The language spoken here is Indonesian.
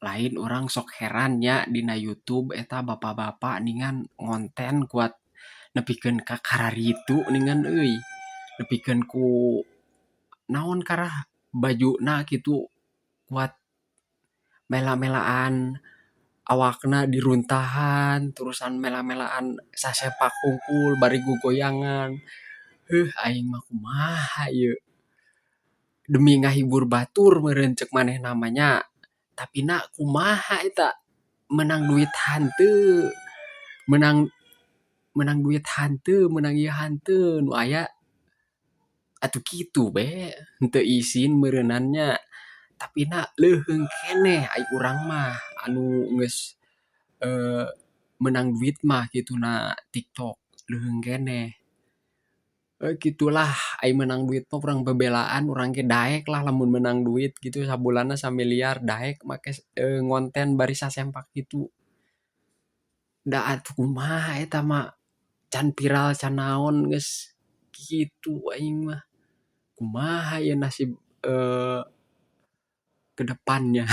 Lain orang sok herannya dina YouTube eta bapak-bapak ningan ngonten kuat nepikeun ka kararitu ningan euy. Nepikeun ku naon karah bajuna kitu kuat mela-melaan awakna diruntahan terusan mela-melaan sasepak hungkul bari gogoyangan. Aing mah kumaha ieu. Demi ngahibur batur meureun ceuk manehna mah nya. Tapina kumaha eta menang duit hanteu. Menang menang duit hanteu, menang ieu hanteu nu aya atuh kitu be, henteu izin meureunan nya. Tapina leuheung keneh ai urang mah anu geus menang duit mah kitu na TikTok, leuheung keneh. Gitulah ai menang duit mah urang bebelaan urang ge daek lah lamun menang duit gitu sabulanna samiliar daek make ngonten bari sasempak kitu. Da atuh kumaha eta mah can viral can naon geus kitu aing mah. Kumaha ieu nasib ke depannya.